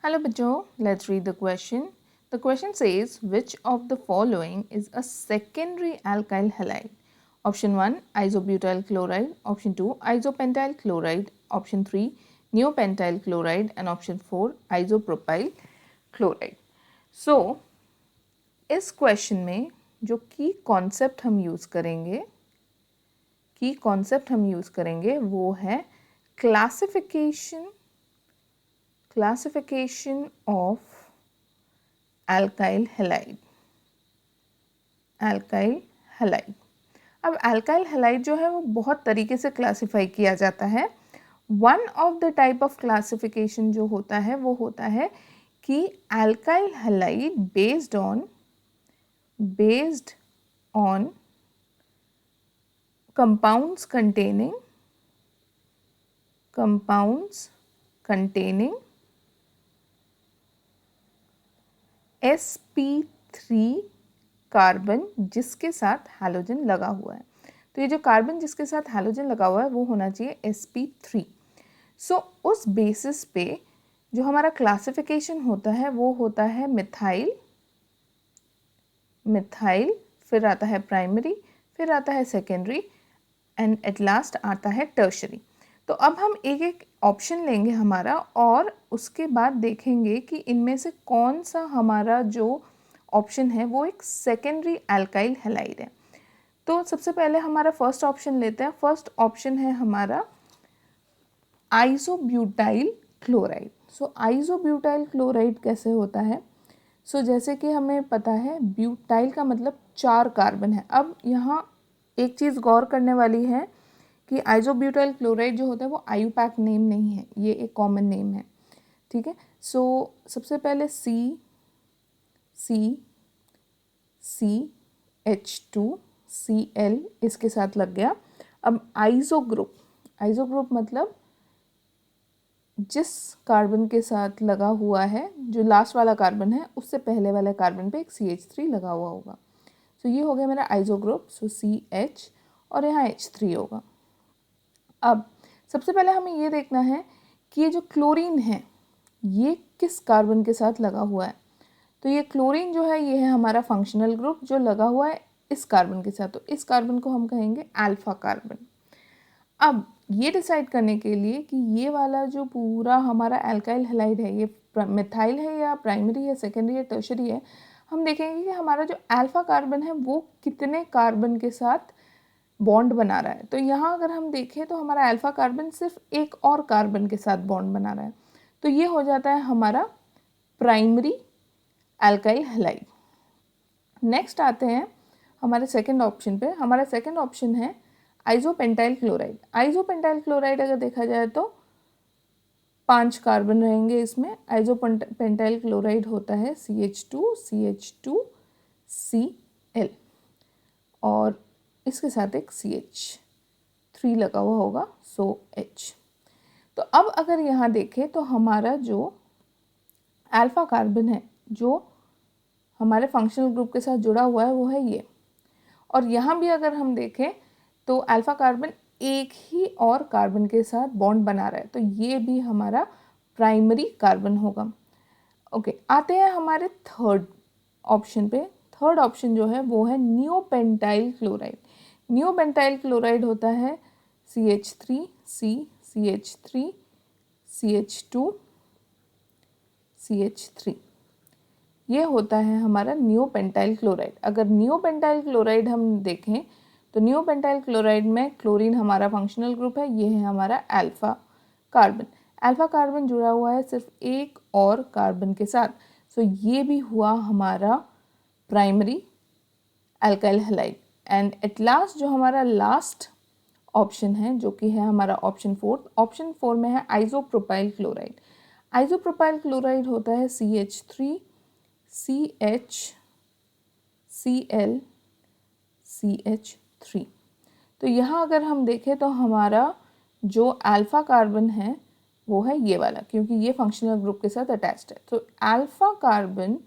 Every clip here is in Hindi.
Hello बच्चों, let's read the question. The question says which of the following is a secondary alkyl halide? Option 1 isobutyl chloride, option 2 isopentyl chloride, option 3 neopentyl chloride and option 4 isopropyl chloride. So इस क्वेश्चन में जो की कॉन्सेप्ट हम यूज़ करेंगे वो है classification of alkyl halide. अब alkyl halide जो है वो बहुत तरीके से क्लासिफाई किया जाता है. One of the type of classification जो होता है वो होता है कि alkyl halide based on compounds containing sp3 carbon जिसके साथ हैलोजन लगा हुआ है. तो ये जो कार्बन जिसके साथ हैलोजन लगा हुआ है वो होना चाहिए sp3. सो उस बेसिस पे जो हमारा क्लासिफिकेशन होता है वो होता है मिथाइल, फिर आता है प्राइमरी, फिर आता है सेकेंडरी एंड एट लास्ट आता है टर्शरी. तो अब हम एक एक ऑप्शन लेंगे हमारा और उसके बाद देखेंगे कि इनमें से कौन सा हमारा जो ऑप्शन है वो एक सेकेंडरी एल्काइल हैलाइड है. तो सबसे पहले हमारा फर्स्ट ऑप्शन लेते हैं. फर्स्ट ऑप्शन है हमारा आइसोब्यूटाइल क्लोराइड. सो आइसोब्यूटाइल क्लोराइड कैसे होता है? जैसे कि हमें पता है ब्यूटाइल का मतलब 4 कार्बन है. अब यहाँ एक चीज़ गौर करने वाली है कि आइसोब्यूटाइल क्लोराइड जो होता है वो आयुपैक नेम नहीं है, ये एक कॉमन नेम है. ठीक है. सबसे पहले CH2Cl इसके साथ लग गया. अब आइसो ग्रुप मतलब जिस कार्बन के साथ लगा हुआ है, जो लास्ट वाला कार्बन है उससे पहले वाले कार्बन पे एक CH3 लगा हुआ होगा. ये हो गया मेरा आइसो ग्रुप. CH और यहाँ H3 होगा. अब सबसे पहले हमें ये देखना है कि ये जो क्लोरीन है ये किस कार्बन के साथ लगा हुआ है. तो ये क्लोरीन जो है ये है हमारा फंक्शनल ग्रुप जो लगा हुआ है इस कार्बन के साथ. तो इस कार्बन को हम कहेंगे अल्फा कार्बन. अब ये डिसाइड करने के लिए कि ये वाला जो पूरा हमारा एल्काइल हैलाइड है ये मिथाइल है या प्राइमरी है, सेकेंडरी है, टर्शरी है, हम देखेंगे कि हमारा जो अल्फा कार्बन है वो कितने कार्बन के साथ बॉन्ड बना रहा है. तो यहाँ अगर हम देखें तो हमारा अल्फा कार्बन सिर्फ एक और कार्बन के साथ बॉन्ड बना रहा है. तो ये हो जाता है हमारा प्राइमरी एल्काइल हैलाइड. नेक्स्ट आते हैं हमारे सेकंड ऑप्शन पे. हमारा सेकंड ऑप्शन है आइसोपेंटाइल क्लोराइड. आइसोपेंटाइल क्लोराइड अगर देखा जाए तो 5 कार्बन रहेंगे इसमें. आइसोपेंटाइल क्लोराइड होता है CH2Cl और इसके साथ एक CH3 लगा हुआ होगा, H. तो अब अगर यहाँ देखें तो हमारा जो अल्फा कार्बन है जो हमारे फंक्शनल ग्रुप के साथ जुड़ा हुआ है वो है ये. और यहाँ भी अगर हम देखें तो अल्फा कार्बन एक ही और कार्बन के साथ बॉन्ड बना रहा है. तो ये भी हमारा प्राइमरी कार्बन होगा. ओके, आते हैं हमारे थर्ड ऑप्शन पे. थर्ड ऑप्शन जो है वो है नियोपेंटाइल क्लोराइड. नियोपेंटाइल क्लोराइड होता है CH3C, CH3, CH2, CH3. ये होता है हमारा नियोपेंटाइल क्लोराइड. अगर नियोपेंटाइल क्लोराइड हम देखें तो नियोपेंटाइल क्लोराइड में क्लोरीन हमारा फंक्शनल ग्रुप है, ये है हमारा अल्फा कार्बन. अल्फा कार्बन जुड़ा हुआ है सिर्फ एक और कार्बन के साथ. ये भी हुआ हमारा primary alkyl halide. And at last जो हमारा लास्ट ऑप्शन है जो कि है हमारा ऑप्शन 4. ऑप्शन 4 में है आइसोप्रोपाइल क्लोराइड. आइसोप्रोपाइल क्लोराइड होता है CH3CHCl CH3. तो यहाँ अगर हम देखें तो हमारा जो अल्फा कार्बन है वो है ये वाला, क्योंकि ये फंक्शनल ग्रुप के साथ अटैच्ड है. तो अल्फा कार्बन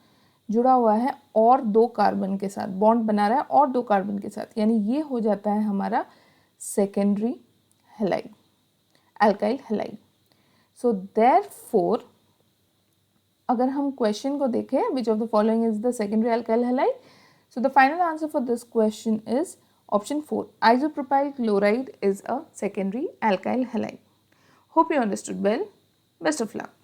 जुड़ा हुआ है और 2 कार्बन के साथ बॉन्ड बना रहा है और 2 कार्बन के साथ, यानी ये हो जाता है हमारा secondary halide, alkyl halide. So therefore अगर हम क्वेश्चन को देखें, which of the following is the secondary alkyl halide, so the final answer for this question is option 4. Isopropyl chloride is a secondary alkyl halide. Hope you understood well. Best of luck.